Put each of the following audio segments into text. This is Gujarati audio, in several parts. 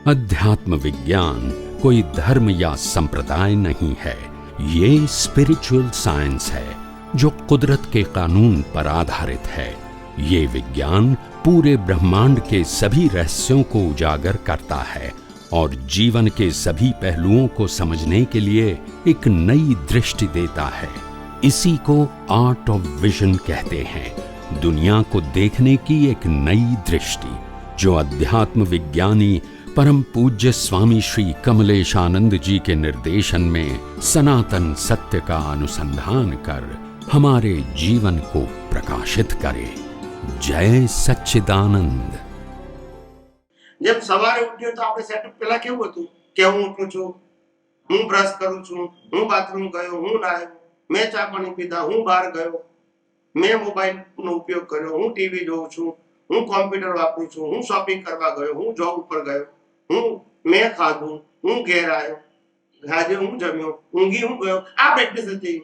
अध्यात्म विज्ञान कोई धर्म या संप्रदाय नहीं है, ये स्पिरिचुअल साइंस है जो कुदरत के कानून पर आधारित है। ये विज्ञान पूरे ब्रह्मांड के सभी रहस्यों को उजागर करता है और जीवन के सभी पहलुओं को समझने के लिए एक नई दृष्टि देता है। इसी को आर्ट ऑफ विजन कहते हैं, दुनिया को देखने की एक नई दृष्टि, जो अध्यात्म विज्ञानी परम पूज्य स्वामी श्री कमलेशानंद जी के निर्देशन में सनातन सत्य का अनुसंधान कर हमारे जीवन को प्रकाशित करे। जय सच्चिदानंद। जब सवारे उठ्यो तो આપણે સેટઅપ પેલા કેવું હતું કે હું ઉઠું છું, હું બ્રશ કરું છું, હું બાથરૂમ ગયો, હું નાયો, મેં ચા પાણી પીધા, હું બહાર ગયો, મેં મોબાઈલનો ઉપયોગ કર્યો, હું ટીવી જોઉં છું, હું કોમ્પ્યુટર વાપરું છું, હું શોપિંગ કરવા ગયો, હું જોબ ઉપર ગયો, મેં ખાધું, હું ઘેર આવ્યો, આજે હું જમ્યો, ઊંઘી હું ગયો। આ પ્રેક્ટિસ હતી।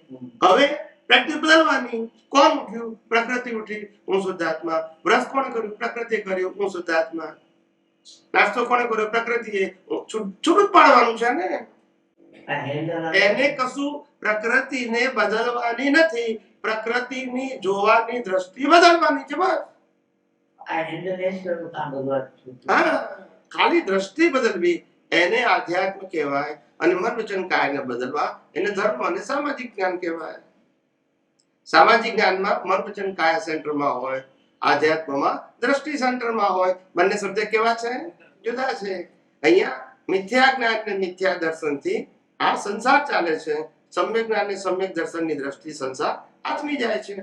હવે પ્રેક્ટિસ બદલવાની। કોણ ઉઠ્યું? પ્રકૃતિ ઉઠી, હું શુદ્ધાત્મા। બ્રશ કોણ કર્યું? પ્રકૃતિ કર્યું, હું શુદ્ધાત્મા। નાસ્તો કોણે કર્યો? પ્રકૃતિએ। છૂટું પાડવાનું છે ને, એને કશું પ્રકૃતિને બદલવાની નથી, પ્રકૃતિની જોવાની દ્રષ્ટિ બદલવાની છે બસ। હા, ખાલી દ્રષ્ટિ બદલવી એને આધ્યાત્મ કહેવાય, અને મન વચન કાયને બદલવા એને ધર્મ અને સામાજિક જ્ઞાન કહેવાય। સામાજિક જ્ઞાનમાં મન વચન કાયા સેન્ટરમાં હોય, આધ્યાત્મમાં દ્રષ્ટિ સેન્ટરમાં હોય। બંને શબ્દ કેવા છે? જુદા છે। અહીંયા મિથ્યા જ્ઞાન અને મિથ્યા દર્શનથી આ સંસાર ચાલે છે, સમ્યક જ્ઞાન અને સમ્યક દર્શનની દ્રષ્ટિ સંસાર આત્મી જાય છે।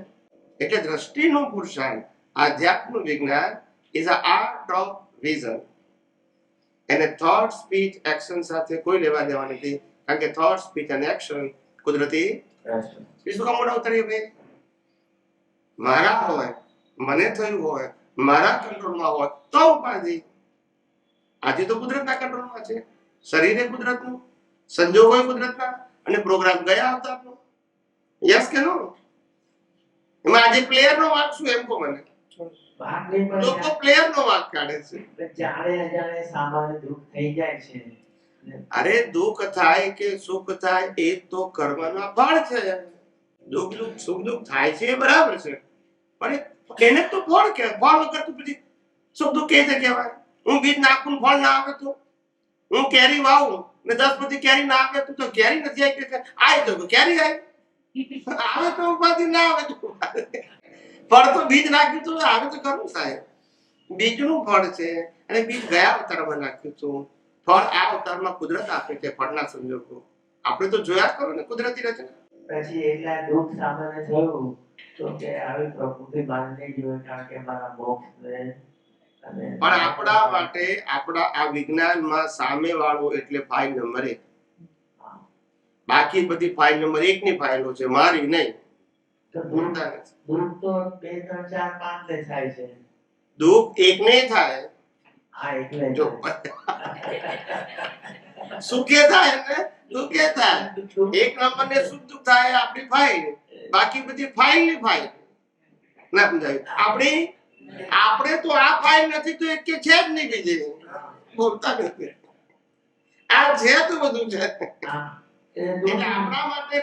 એટલે દ્રષ્ટિનો પુરુષાર્થ આધ્યાત્મ વિજ્ઞાન is a art of vision. એને થોટ સ્પીચ એક્શન સાથે કોઈ લેવા દેવા નથી, કારણ કે થોટ સ્પીચ અને એક્શન કુદરતી શું કામ મોટા ઉતરીએ ભાઈ? મારા હોય, મને થયું હોય, મારા કંટ્રોલમાં હોય તો ઉપાધિ। આજે તો કુદરતના કંટ્રોલમાં છે, શરીરે કુદરતનું, સંજોગો કુદરતના, અને પ્રોગ્રામ ગયા અવતારનો। યસ કે નો? એમાં આજે પ્લેયરનો વાંક શું એમ કહો મને? લોકો પ્લેયરનો વાંક કાઢે છે। જાણે અજાણે સામાન્ય દુઃખ થઈ જાય છે। અરે દુઃખ થાય કે સુખ થાય એ તો કર્મના ફળ છે। દુઃખ સુખ દુઃખ થાય છે એ બરાબર છે, પણ એને તો ફળ કે ફળ વગર તો પછી સુખ દુઃખ કેવી રીતે કહેવાય? હું બીજ નાખું ફળ ના આવે તો, હું કેરી વાવું ને 10 પછી કેરી ના આવે તો કેરી નથી આવી કે આવી તો કેરી આવે તો ઉપાધિ ના આવે તો ફળ તો બીજ નાખ્યું તો આવે તો કરવું સાહેબ। બીજનું ફળ છે અને બીજ ગયા અવતારમાં નાખ્યું હતું, ફળ આ અવતારમાં કુદરત આપે છે, ફળના સંજોગો આપણે તો જોયા કરો ને કુદરતી રચના। પછી એટલા દુઃખ સામાન્ય થયું તો કે આવી પ્રકૃતિ બાંધને જોઈએ, કારણ કે મારા મોક્ષને પણ આપણા માટે આપણા આ વિજ્ઞાનમાં સામે વાળો એટલે ફાઇલ નંબર 1, બાકી બધી ફાઇલ નંબર 1 ની ફાઇલો છે, મારી નહીં। દુઃખ તો 2 3 4 5 ને થાય છે, દુઃખ એક ને થાય। હા, એટલે જો સુખે થાય ને દુઃખે થાય। 1 નંબર ને સુખ દુઃખ થાય આપણી ફાઇલ, બાકી બધી ફાઇલ ની ફાઇલ ના સમજાય। આપણે તો આ ફાઇલ નથી તો એક કે છે જ નહીં, બીજી બોલતા નથી, આ છે તો બધું છે। એટલે આપણા માટે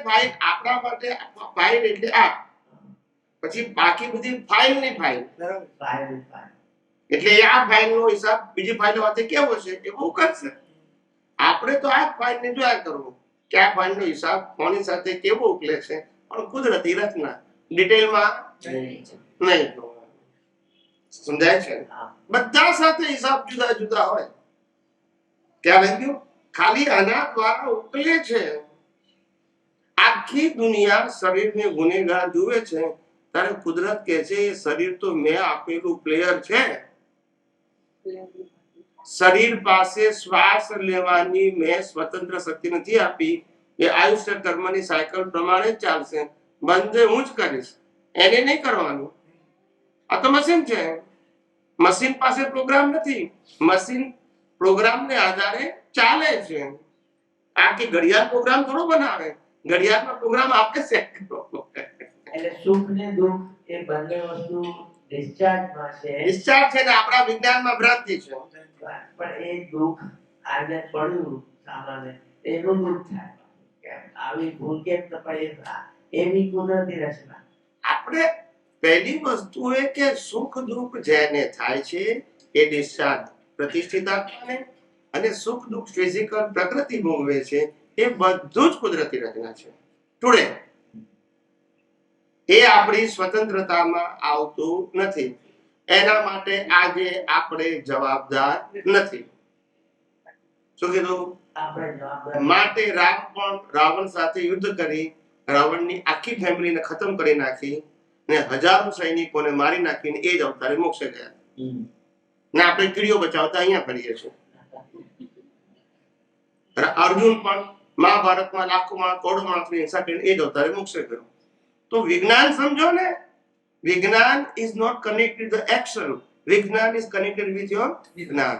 ફાઇલ એટલે આ, પછી બાકી બધી ફાઇલ ની ફાઇલ, એટલે આ ફાઇલ નો હિસાબ બીજી ફાઇલ સાથે કેવો છે એ બહુ કરશે। આપણે તો આ ફાઇલ ને જોયા કરવું કે આ ફાઇલ નો હિસાબ કોની સાથે કેવો ઉકલે છે, પણ કુદરતી રચના ડિટેલમાં નહીં। સમજાય છે? બધા સાથે હિસાબ જુદા જુદા હોય। ક્યાં રહી ગયું? ખાલી આના દ્વારા ઉકલે છે। આખી દુનિયા શરીરને ગુનેગાર જુએ છે, ત્યારે કુદરત કહે છે એ શરીર તો મેં આપેલું પ્લેયર છે। શરીર પાસે શ્વાસ લેવાની મેં સ્વતંત્ર શક્તિ નથી આપી, એ આયુષ્ય કર્મની સાયકલ પ્રમાણે જ ચાલશે, બંધ હું જ કરીશ, એને નહીં કરવાનું। આ તો મશીન છે, મશીન પાસે પ્રોગ્રામ નથી, મશીન પ્રોગ્રામને આધારે ચાલે છે। આ કે ઘડિયાળ પ્રોગ્રામ થોડો બનાવે, ઘડિયાળનો પ્રોગ્રામ આપણે સેટ કરો। એટલે સુખ ને દુઃખ એ બંને વસ્તુ ડિસ્ચાર્જમાં છે, ડિસ્ચાર્જ છે ને આપણા વિજ્ઞાનમાં ભ્રાંતિ છે। પણ એ દુઃખ આજે પડ્યું સામાન્ય એનું દુઃખ થાય કે આવી ભૂલ કેમ તપાઈ એવી કુદરતી રચના. આપણે પહેલી વસ્તુ એ કે સુખ દુઃખ જેને થાય છે એ ડિસ્ચાર્જ પ્રતિષ્ઠિત આત્માને, અને સુખ દુઃખ ફિઝિકલ પ્રકૃતિ ભોગવે છે એ બધું જ કુદરતી રચના છે. ટુડે એ આપણી સ્વતંત્રતામાં આવતું નથી. એના માટે આજે આપણે જવાબદાર નથી. શું કીધું? આપણે જવાબદાર માટે રામ પણ રાવણ સાથે યુદ્ધ કરી રાવણની આખી ફેમિલીને ખતમ કરી નાખી ને હજારો સૈનિકોને મારી નાખીને એ જ અવતારે મોક્ષે ગયા. ને આપણે કીડીઓ બચાવતા અહીંયા કરીએ છીએ. અર્જુન પણ મહાભારતમાં લાખોમાં કરોડો માણસની હિંસા કરીને એ જ અવતારે મોક્ષે ગયો. તો વિજ્ઞાન સમજો ને, vigyan is not connected the action, vigyan is connected with your gyan.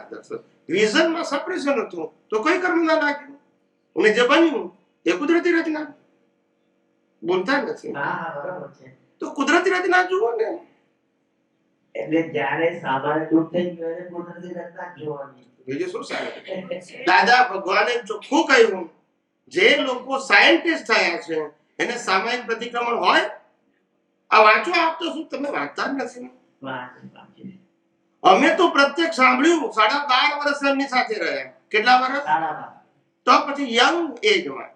વિઝનમાં સપ્રેશન હતું તો કોઈ કર્મ ના લાગ્યું, અને જે બન્યું એ કુદરતી રચના. બોલતા નથી. હા બરાબર છે. તો કુદરતી રચના જુઓ ને. એટલે જ્યારે સામાન્ય દુઃખ થઈ ગયું એને કુદરતી રચના જોવાની. બીજું શું સાહેબ? દાદા ભગવાને ચોખ્ખું કહ્યું, જે લોકો સાયન્ટિસ્ટ થયા છે એને સામાયિક પ્રતિક્રમણ હોય? આ વાંચો. આપ તો શું તમે વાંચતા જ નથી? અમે તો પ્રત્યક્ષ સાંભળ્યું. 12.5 વર્ષ એમની સાથે રહ્યા. કેટલા વર્ષ? તો પછી યંગ એજમાં.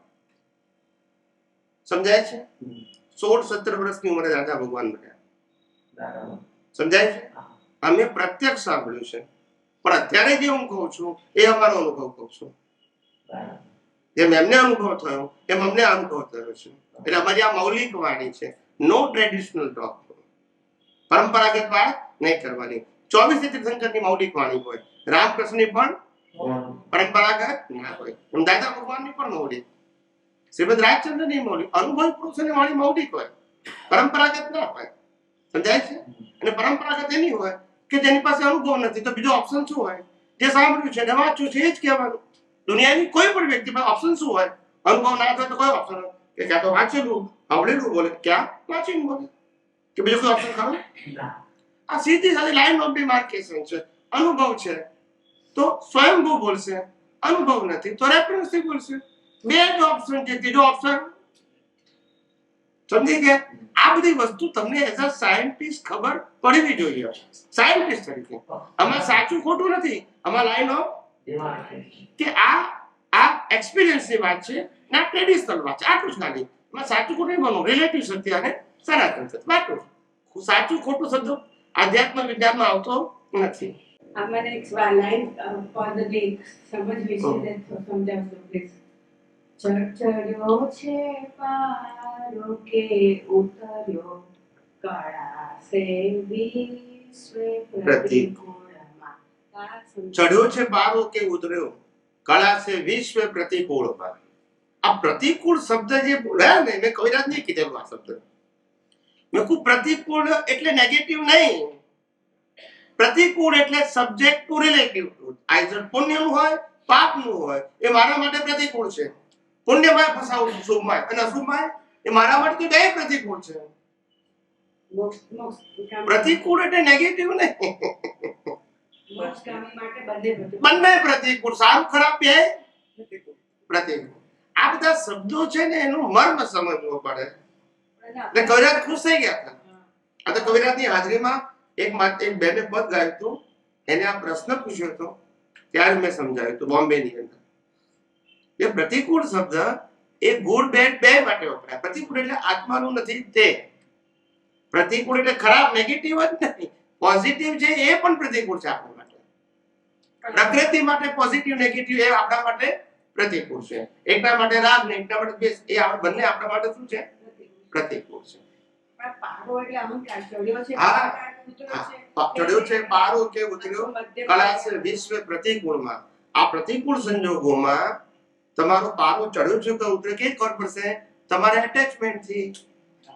સમજાય છે? 16-17 વર્ષની ઉંમરે દાદા ભગવાન બન્યા. સમજાય છે? અમે પ્રત્યક્ષ સાંભળ્યું છે, પણ અત્યારે જે હું કહું છું એ અમારો અનુભવ કહું છું. જેમ એમને અનુભવ થયો એમ અમને અનુભવ થયો છે. એટલે અમારી આ મૌલિક વાણી છે. નો ટ્રેડિશનલ ટોક. પરંપરાગત વાત નહીં કરવાની. 24 તીર્થંકરની મૌલિક વાણી હોય, રામકૃષ્ણની પણ પરંપરાગત ના હોય, એમ દાદા ભગવાનની પણ મૌલિક, શ્રીમદ રાજચંદ્રની મૌલિક, અનુભવી પુરુષોની વાણી મૌલિક હોય, પરંપરાગત ના હોય. સમજાય છે? અને પરંપરાગત એની હોય કે જેની પાસે અનુભવ નથી, તો બીજો ઓપ્શન શું હોય? જે સાંભળ્યું છે ને વાંચ્યું છે એ જ કહેવાનું. દુનિયાની કોઈ પણ વ્યક્તિ પાસે ઓપ્શન શું હોય? અનુભવ ના થાય તો કોઈ ઓપ્શન હોય કે ક્યાં તો વાંચેલું આવડેલું બોલે, ક્યાં વાંચીને બોલે, કે બીજો કોઈ ઓપ્શન ખરો? આ સીધી સાદી લાઈન ઓફ ડિમાર્કેશન છે. અનુભવ છે તો સ્વયંભૂ બોલશે, અનુભવ નથી તો રેફરન્સથી બોલશે. બે જ ઓપ્શન છે, ત્રીજો ઓપ્શન સમજી ગયા? આ બધી વસ્તુ તમને એઝ અ સાયન્ટિસ્ટ ખબર પડવી જોઈએ. સાયન્ટિસ્ટ તરીકે આમાં સાચું ખોટું નથી, આમાં લાઈન ઓફ કે આ એક્સપિરિયન્સની વાત છે ને આ ટ્રેડિશનલ વાત છે. આટલું જ ખાલી. એમાં સાચું ખોટું નહીં બનવું. રિલેટિવ સત્ય અને સનાતન સત્ય આટલું. સાચું ખોટું શબ્દ આધ્યાત્મ વિજ્ઞાનમાં આવતો નથી. મને એક લાઈન ફોર ધ ડે સમજવી છે, સમજાવશો પ્લીઝ? ચડ્યો છે પારો કે ઉતર્યો, કળા સે વિશ્વે પ્રતિકૂળમાં. ચડ્યો છે પારો કે ઉતર્યો, કળા સે વિશ્વ પ્રતિકૂળમાં. આ પ્રતિકૂળ શબ્દ જે બોલ્યા ને, મેં કવિરાજ નહીં કીધેલું આ શબ્દ. મેં કહું પ્રતિકૂળ એટલે નેગેટિવ નહીં. પ્રતિકૂળ એટલે સબ્જેક્ટ ટુ રિલેટિવ. આઈધર પુણ્યનું હોય પાપનું હોય, એ મારા માટે પ્રતિકૂળ છે. પુણ્યમાં ફસાવું છું, શુભમાં અને અશુભમાં, એ મારા માટે તો બે પ્રતિકૂળ છે. પ્રતિકૂળ એટલે નેગેટિવ નહીં. બંને પ્રતિકૂળ, સારું ખરાબ બે પ્રતિકૂળ. આ બધા શબ્દો છે ને એનું મર્મ સમજવો પડે. એટલે કવિરાજ ખુશ થઈ ગયા હતા. આ તો કવિરાજની હાજરીમાં એક બેને પદ ગાયું હતું, એને આ પ્રશ્ન પૂછ્યો હતો, ત્યારે મેં સમજાવ્યું હતું બોમ્બેની અંદર. એ પ્રતિકૂળ શબ્દ એ ગુડ બેડ બે માટે વપરાય. પ્રતિકૂળ એટલે આત્માનું નથી તે. પ્રતિકૂળ એટલે ખરાબ, નેગેટિવ જ નહીં. પોઝિટિવ છે એ પણ પ્રતિકૂળ છે આપણા માટે. પ્રકૃતિ માટે પોઝિટિવ નેગેટિવ એ આપણા માટે પ્રતિકૂળ છે. એકના માટે રાગ ને એકના માટે દ્વેષ, એ બંને આપણા માટે શું છે? પ્રતિકૂળ છે. ચડ્યો છે પારો કે ઉતર્યો, કળા છે વિશ્વ પ્રતિકૂળમાં. આ પ્રતિકૂળ સંજોગોમાં તમારો પારો ચડ્યો છે કે ઉતર્યો કે ખબર પડશે? તમારે એટેચમેન્ટ થી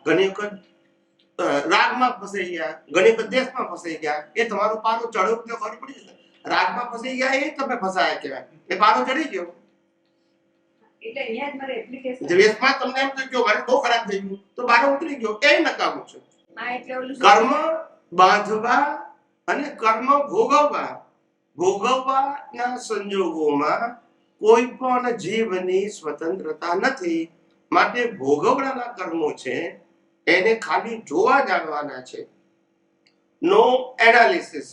ઘણી વખત રાગમાં ફસાઈ ગયા, ઘણી વખત દેશમાં ફસાઈ ગયા. એ તમારો પારો ચડ્યો તો ખબર પડી જશે. રાગમાં ફસાઈ ગયા એ તમે ફસાયા કહેવાય, એ પારો ચડી ગયો. એટલે અહીંયા જ મારે એપ્લિકેશન દેશમાં તમને એમ થયું કે મારે બહુ ખરાબ થઈ ગયું તો પારો ઉતરી ગયો, એ નકામું છે. આ એટલે ઓલું કર્મ બાંધવા અને કર્મ ભોગવવા ભોગવવાના સંજોગોમાં કોઈ પણ જીવની સ્વતંત્રતા નથી, માટે ભોગવવાના કર્મો છે એને ખાલી જોવા જાણવાના છે. નો એનાલિસિસ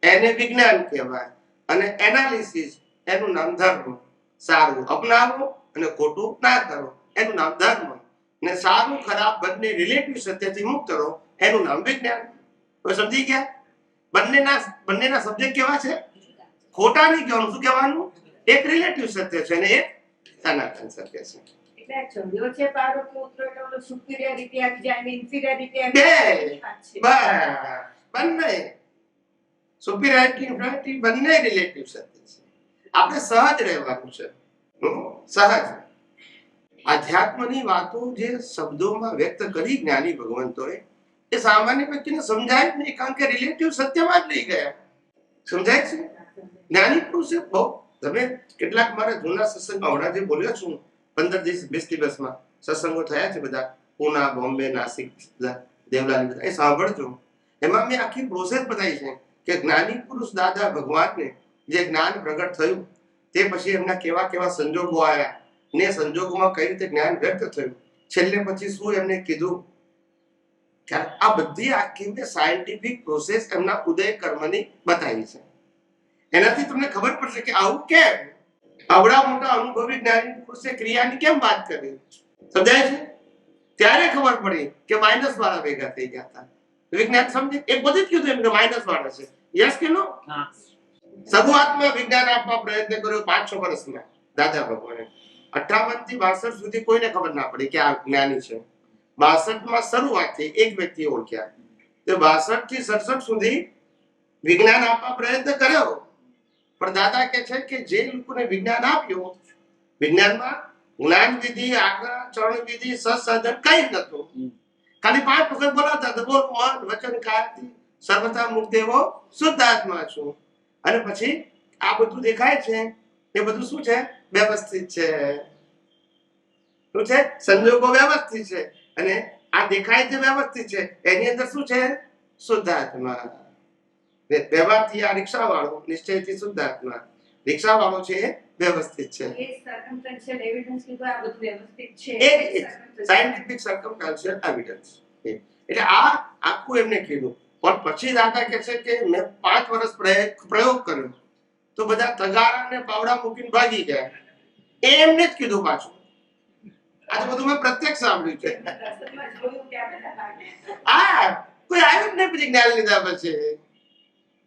એને વિજ્ઞાન કહેવાય, અને એનાલિસિસ એનું નામ ધર્મ. સારું અપનાવો અને ખોટું ના કરો એનું નામ ધર્મ, ને સારું ખરાબ બંને રિલેટિવ સત્યથી મુક્ત રહો એનું નામ વિજ્ઞાન. હવે સમજી ગયા? બંનેના સબ્જેક્ટ કેવા છે? ખોટા નહીં કહેવાનું. શું કહેવાનું? એક રિલેટિવ સત્ય છે અને એક સનાતન સત્ય છે. એટલે આ ચડ્યો છે પારો કે ઉતરો એટલે ઓલો સુપિરિયરિટી આવી જાય ને ઇન્ફિરિયરિટી આવી બે જાય. બંને સુપિરિયરિટી ઇન્ફિરિયરિટી બંને રિલેટિવ સત્ય છે. આપણે સહજ રહેવાનું છે. સહજ આધ્યાત્મની વાતો જે શબ્દોમાં વ્યક્ત કરી જ્ઞાની ભગવંતોએ, એ સામાન્ય વ્યક્તિને સમજાય જ નહીં, કારણ કે રિલેટિવ સત્યમાં જ લઈ ગયા. સમજાય છે? જ્ઞાની પુરુષે બહુ, તમે કેટલાક મારા જૂના સત્સંગ હમણાં જે બોલ્યો છું 15 દિવસ 20 દિવસમાં સત્સંગો થયા છે બધા, પૂના, બોમ્બે, નાસિક, દેવલાલી, બધા એ સાંભળજો. એમાં મેં આખી પ્રોસેસ બતાવી છે કે જ્ઞાની પુરુષ દાદા ભગવાનને જે જ્ઞાન પ્રગટ થયું તે પછી એમના કેવા કેવા સંજોગો આવ્યા ને સંજોગોમાં કઈ રીતે જ્ઞાન વ્યક્ત થયું, છેલ્લે પછી શું એમને કીધું. આ બધી આખી મેં સાયન્ટિફિક પ્રોસેસ એમના ઉદય કર્મની બતાવી છે. એનાથી તમને ખબર પડશે કે આવું કેમ આવડા મોટા અનુભવી જ્ઞાની પુરુષે ક્રિયાની કેમ વાત કરી. સમજાય છે? ત્યારે ખબર પડી કે માઇનસ વાળા ભેગા થઈ ગયા હતા. વિજ્ઞાન સમજે એ બધું જ કીધું એમ કે માઇનસ વાળા છે. યસ કે નો? શરૂઆતમાં વિજ્ઞાન આપવા પ્રયત્ન કર્યો 5-6 વર્ષમાં દાદા ભગવાને. 58 થી 62 સુધી કોઈને ખબર ના પડી કે આ જ્ઞાની છે. 62માં શરૂઆતથી એક વ્યક્તિ ઓળખ્યા. તો 62 થી 67 સુધી વિજ્ઞાન આપવા પ્રયત્ન કર્યો, પણ દાદા કહે છે કે જે લોકોને વિજ્ઞાન આપ્યું, વિજ્ઞાનમાં જ્ઞાન વિધિ, આજ્ઞા, ચરણ વિધિ, સત્સાધન કઈ નતું. ખાલી 5 વખત બોલાતા તો બોલ મન વચન કાયાથી સર્વથા મુક્ત એવો શુદ્ધ આત્મા છું. અને પછી આ બધું દેખાય છે એ બધું શું છે? વ્યવસ્થિત છે. શું છે? સંજોગો વ્યવસ્થિત છે, અને આ દેખાય છે વ્યવસ્થિત છે, એની અંદર શું છે? શુદ્ધ આત્મા. વ્યવહારથી આ રિક્ષા વાળો, નિશ્ચયથી શુદ્ધ આત્મા. રિક્ષા વાળો છે એ વ્યવસ્થિત છે. એ સર્કમસ્ટન્શિયલ એવિડન્સ કીધું આ બધું વ્યવસ્થિત છે. એ સાયન્ટિફિક સર્કમસ્ટન્શિયલ એવિડન્સ. એટલે આ આખું એમને કીધું. પણ પછી દાદા કહે છે કે મેં 5 વર્ષ પ્રયોગ કર્યો તો બધા તગારા ને પાવડા મૂકીને ભાગી ગયા. એ એમને જ કીધું પાછું. આ બધું મેં પ્રત્યક્ષ સાંભળ્યું છે. રસ્તામાં જોયું કે આ બધા ભાગે. કોઈ આવ્યું જ નહીં પછી જ્ઞાન લીધા પછી.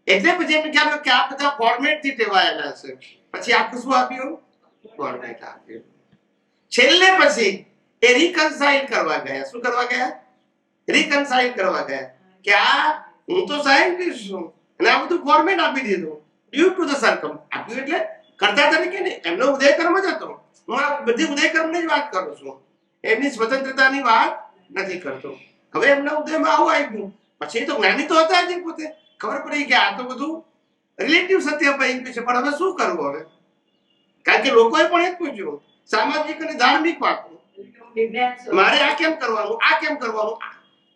એટલે પછી એમને ખ્યાલ કે આ બધા ફોર્મેટ થી ટેવાયેલા છે. પછી આખું શું આપ્યું? ફોર્મેટ આપ્યું. છેલ્લે પછી એ રિકન્સાઇલ કરવા ગયા. શું કરવા ગયા? રિકન્સાઇલ કરવા ગયા કે આ હું તો સાયન્ટિસ્ટ છું અને આ બધું ફોર્મેટ આપી દીધું ડ્યુ ટુ ધ સર્કમ. આપ્યું એટલે કરતા તરીકે નહીં, એમનો ઉદય કર્મ જ હતો. હું આ બધી ઉદય કર્મની જ વાત કરું છું, એમની સ્વતંત્રતાની વાત નથી કરતો. હવે એમના ઉદયમાં આવું આવ્યું, પછી તો જ્ઞાની તો હતા જ પોતે. ખબર પડી કે આ તો બધું રિલેટિવ સત્ય પૈકી છે, પણ હવે શું કરવું હવે? કારણ કે લોકોએ પણ એ જ પૂછ્યું, સામાજિક અને ધાર્મિક વાતો. મારે આ કેમ કરવાનું, આ કેમ કરવાનું,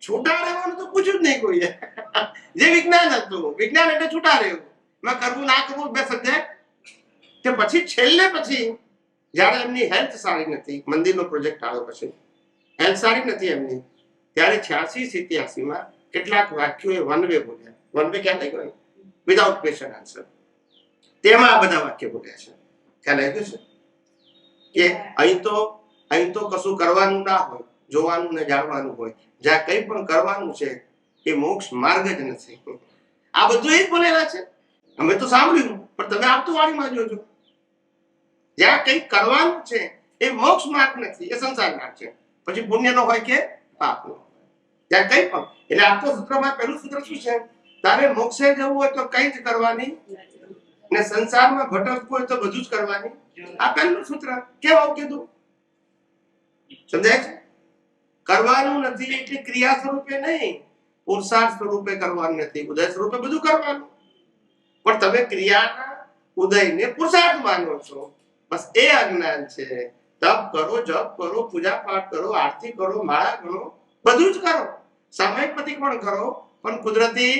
છૂટા રહેવાનું તો પૂછ્યું જ નહીં કોઈએ. જે વિજ્ઞાન હતું, વિજ્ઞાન એટલે છૂટા રહેવું. મેં કરવું ના કરવું બે સબ્જેક્ટ. કે પછી છેલ્લે પછી જયારે એમની હેલ્થ સારી નથી, મંદિરનો પ્રોજેક્ટ આવ્યો પછી હેલ્થ સારી નથી એમની, ત્યારે 86-87માં કેટલાક વાક્યો એ વન વે બોલ્યા. વન વે ક્યાં લઈ ગયો? Without question answer. તેમાં આ બધા વાક્ય બોલ્યા છે. ખ્યાલ આવ્યું છે કે અહીં તો કશું કરવાનું ના હોય, જોવાનું ને જાણવાનું હોય. જ્યાં કંઈ પણ કરવાનું છે એ મોક્ષ માર્ગ જ નથી. આ બધું એ જ બોલેલા છે. અમે તો સાંભળ્યું, પણ તમે આપતું વાણીમાં જોજો. જ્યાં કંઈ કરવાનું છે એ મોક્ષ માર્ગ નથી, એ સંસાર માર્ગ છે. પછી પુણ્યનો હોય કે પાપનો. જ્યાં કંઈ પણ, એટલે આપતો સૂત્રમાં પહેલું સૂત્ર શું છે? તારે મોક્ષે જવું હોય તો કંઈ જ કરવાની, ને સંસારમાં ભટકવું હોય તો બધું જ કરવાની. આ પહેલું સૂત્ર. કેમ આવું કીધું? સમજાય છે? કરવાનું નથી એટલે ક્રિયા સ્વરૂપે નહીં, પુરુષાર્થ સ્વરૂપે કરવાનું નથી, ઉદય સ્વરૂપે બધું કરવાનું. પણ તમે ક્રિયાના ઉદયને પુરુષાર્થ માનો છો, બસ એ અજ્ઞાન છે. તપ કરો, જપ કરો, પૂજા પાઠ કરો, આરતી કરો, માળા કરો, બધું જ કરો. સામયિક પ્રતિક્રમણ કરો, પણ કુદરતી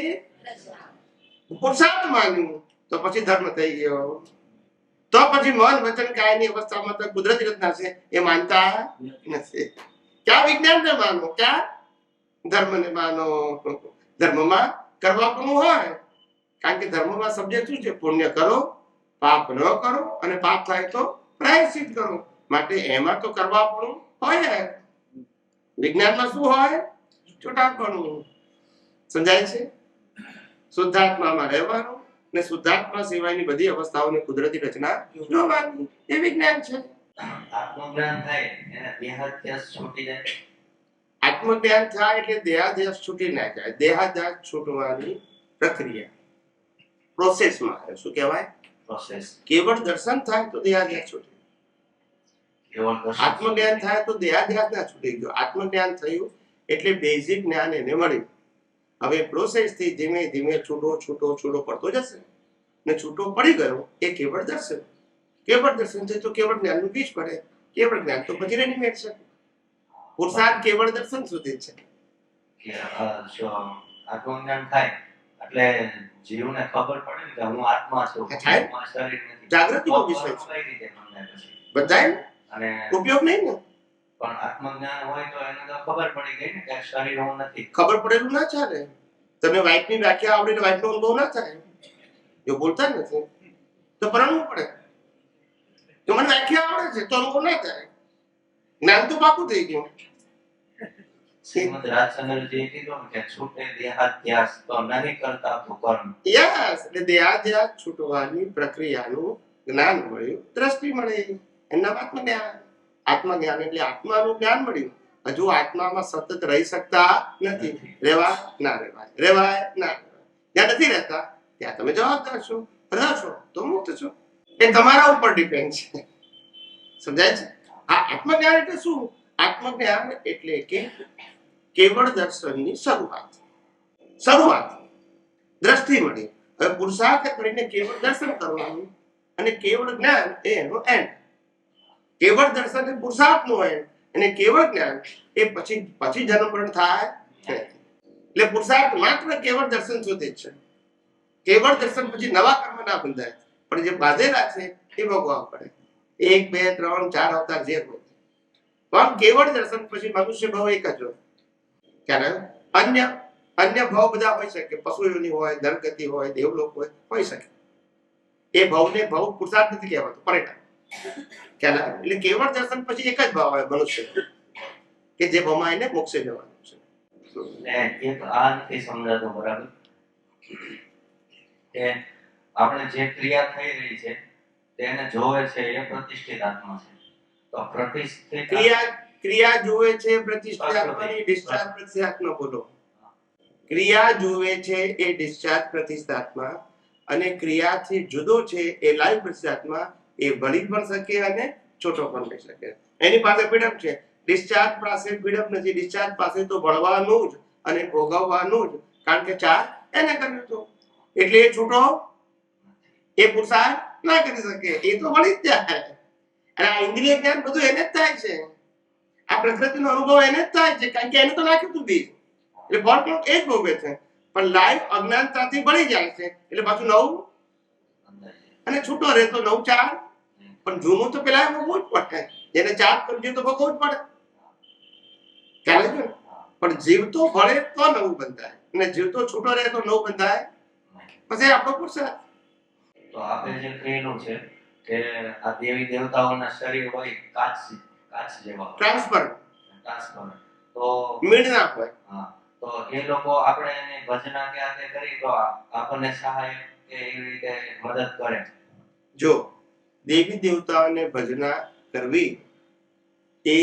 પુરુષાર્થ માન્યું તો પછી ધર્મ થઈ ગયો. તો પછી મન વચન કાયની અવસ્થામાં તો કુદરતી રચના છે એ માનતા નથી. ક્યાં વિજ્ઞાનને માનો, ક્યાં ધર્મને માનો. ધર્મમાં કરવા પણ હોય, કારણ કે ધર્મમાં સબ્જેક્ટ શું છે? પુણ્ય કરો, પાપ ન કરો, અને પાપ થાય તો પ્રાયશ્ચિત કરો. માટે એમાં તો કરવા પણ હોય. વિજ્ઞાનમાં શું હોય? છૂટાપણું. સમજાય છે? શુદ્ધાત્મામાં રહેવાનું ને શુદ્ધાત્મા સિવાયની બધી અવસ્થાઓની કુદરતી રચના જોવાની, એ વિજ્ઞાન છે. આત્મજ્ઞાન થાય એને દેહાધ્યાસ છૂટી જાય. આત્મજ્ઞાન થાય એટલે દેહાધ્યાસ છૂટી ના જાય. દેહાધ્યાસ છૂટવાની પ્રક્રિયા, પ્રોસેસમાં શું કહેવાય? પ્રોસેસ. કેવળ દર્શન થાય તો દેહાધ્યાસ છૂટે. કેવળ દર્શન. આત્મજ્ઞાન થાય તો દેહાધ્યાસ ના છૂટી ગયો. આત્મજ્ઞાન થયું એટલે બેઝિક જ્ઞાન એને મળ્યું. હવે પ્રોસેસ થી ધીમે ધીમે છૂટો પડતો જશે ને છૂટો પડી ગયો એ કેવળ દર્શન. કેવળ દર્શન છે તો કેવળ જ્ઞાનનું બીજ પડે. કેવળ જ્ઞાન તો પછી રેડીમેડ છે. પુરુષાર્થ કેવળ દર્શન સુધી છે. કે જો આત્મજ્ઞાન થાય એટલે જીવને ખબર પડે ને કે હું આત્મા છું, થાય. હું આ શરીર નથી. જાગૃતિનો વિષય છે. કઈ રીતે સમજાય પછી? બધાય અને ઉપયોગ નહીં ને. પણ આત્મજ્ઞાન હોય તો એને તો ખબર પડી ગઈ ને કે આ શરીર હું નથી. ખબર પડેલું ના ચાલે. તમે વાઇફની વ્યાખ્યા આવડે તો વાઇફનો અનુભવ ના થાય. જો બોલતા જ નથી તો પરણવું પડે. તો મને વ્યાખ્યા આવડે છે તો અનુભવ ના થાય. જ્ઞાન તો પાકું થઈ ગયું. શ્રીમદ રાજચંદ્રજીએ કીધું ને કે છૂટે દેહાધ્યાસ તો નહીં કરતા તો કર્મ. યસ, એટલે દેહાધ્યાસ છૂટવાની પ્રક્રિયાનું જ્ઞાન મળ્યું, દ્રષ્ટિ મળી. એના આત્મજ્ઞાન. આત્મજ્ઞાન એટલે આત્માનું જ્ઞાન મળ્યું. હજુ આત્મામાં સતત રહી શકતા નથી. રહેવાય ના રહેવાય, રહેવાય ના રહેવાય. જ્યાં નથી રહેતા ત્યાં તમે જવાબદાર છો. રહેશો તો મુક્ત છો. એ તમારા ઉપર ડિપેન્ડ છે. સમજાય છે? આ આત્મજ્ઞાન એટલે શું? આત્મજ્ઞાન એટલે કે કેવળ દર્શનની શરૂઆત. દ્રષ્ટિ મળી. હવે પુરુષાર્થ કરીને કેવળ દર્શન કરવાનું અને કેવળ જ્ઞાન એ એનો એન્ડ. કેવળ દર્શન એ પુરુષાર્થનો એન્ડ અને કેવળ જ્ઞાન એ પછી જન્મ મરણ થાય. એટલે પુરુષાર્થ માત્ર કેવળ દર્શન સુધી જ છે. કેવળ દર્શન પછી નવા કર્મ ના બંધાય, પણ જે બાંધેલા છે એ ભોગવવા પડે. 1, 2, 3, 4 અવતાર જે હોય. પણ કેવળ દર્શન પછી મનુષ્ય ભાવ એક જ હોય. ત્યારે અન્ય ભાવ બધા હોઈ શકે. પશુઓની હોય, ધનગતિ હોય, દેવલોક હોય, હોઈ શકે. એ ભાવને ભાવ પુરુષાર્થ નથી કહેવાતો, પરિણામ. એટલે કેવળ દર્શન પછી એક જ ભાવ આવે મનુષ્ય, કે જે ભાવમાં એને મોક્ષે જવાનું છે. એક આ નથી સમજાતું બરાબર કે આપણે જે ક્રિયા થઈ રહી છે તેને જોવે છે એ પ્રતિષ્ઠિત આત્મા છે. તો પ્રતિષ્ઠિત ક્રિયા જોવે છે પ્રતિષ્ઠિત આત્માની. ડિસ્ચાર્જ પ્રતિષ્ઠિત આત્મા બોલો. ક્રિયા જોવે છે એ ડિસ્ચાર્જ પ્રતિષ્ઠિત આત્મા, અને ક્રિયાથી જુદો છે એ લાઈવ પ્રતિષ્ઠિત આત્મા. એ ભળી પણ શકે અને છોટો પણ થઈ શકે. એની પાસે ફ્રીડમ છે. ડિસ્ચાર્જ પાસે ફ્રીડમ નથી. ડિસ્ચાર્જ પાસે તો ભળવાનું જ અને ભોગવવાનું જ, કારણ કે ચાર એને કર્યું હતું. એટલે એ છૂટો એ પુરુષાર્થ ના કરી શકે. એ તો વળી જ જાય. અને આ ઇન્દ્રિય જ્ઞાન બધું એને જ થાય છે. આ પ્રકૃતિનો અનુભવ એને જ થાય છે, કારણ કે એને તો નાખ્યું હતું બીજ. એટલે ફળ પણ એ જ ભોગવે છે. પણ લાઈવ અજ્ઞાનતાથી ભળી જાય છે. એટલે પાછું નવું અને છૂટો રહેતો 9, 4. પણ જૂનું તો પેલા ભોગવવું જ પડે. જેને 4 કરજો તો ભોગવવું જ પડે. ખ્યાલ છે? પણ જીવતો ભળે તો નવું બંધાય, અને જીવતો છૂટો રહે તો નવું બંધાય. પછી આપણો પુરુષાર્થ. તો આપણે જે કહેલું છે કે આ દેવી દેવતાઓના શરીર હોય કાચ જેવા ટ્રાન્સફર તો મીડ ના હોય. હા, તો એ લોકો આપણે એની ભજના કે આ તે કરી તો આપણને સહાય કે એવી રીતે મદદ કરે. જો દેવી દેવતાઓને ભજના કરવી એ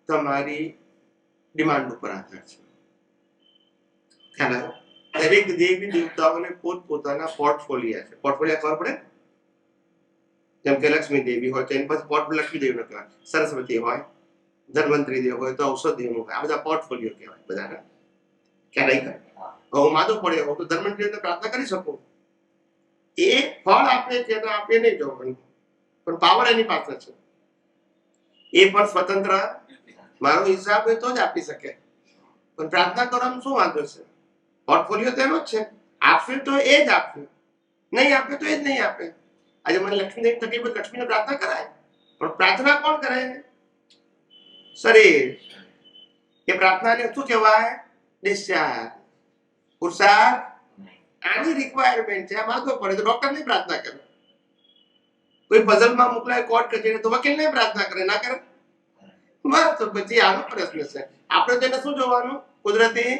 તમારી ડિમાન્ડ ઉપર આધાર છે. ખ્યાલ આવ્યો? દરેક દેવી દેવતાઓને પોતપોતાના પોર્ટફોલિયા છે. પોર્ટફોલિયા ખબર પડે? જેમ કે લક્ષ્મી દેવી હોય તો એની પાસે પોર્ટફોલિયો લક્ષ્મી દેવી નો કહેવાય. સરસ્વતી હોય, ધન્વંતરી દેવ હોય તો ઔષધિનું હોય. આ બધા પોર્ટફોલિયો કહેવાય બધાના. ખ્યાલ આવી ગયો? હું માદો પડ્યો હોઉં તો ધન્વંતરીને પ્રાર્થના કરી શકું. એ ફળ આપે છે તો આપે નહીં જોવાનું, પણ પાવર એની પાસે છે. એ પણ સ્વતંત્ર મારો હિસાબ હોય તો જ આપી શકે. પણ પ્રાર્થના કરવાનું શું વાંધો છે? પોર્ટફોલિયો તેનો જ છે. આપશે તો એ જ આપશે, નહીં આપે તો એ જ નહીં આપે. આજે મને લક્ષ્મીની તકલીફ હોય, લક્ષ્મીને પ્રાર્થના કરાય, પણ પ્રાર્થના કોણ કરે? શરીર. એ પ્રાર્થનાને શું કહેવાય? ડિસ્ચાર્જ. પુરુષાર્થ આની રિક્વાયરમેન્ટ છે. આ માંગવો પડે તો ડોક્ટર નહીં પ્રાર્થના કરે. કોઈ પઝલમાં મોકલાય કોર્ટ કચેરી તો વકીલ નહીં પ્રાર્થના કરે, ના કરે? બસ તો પછી આનો પ્રશ્ન છે. આપણે તેને શું જોવાનું? કુદરતી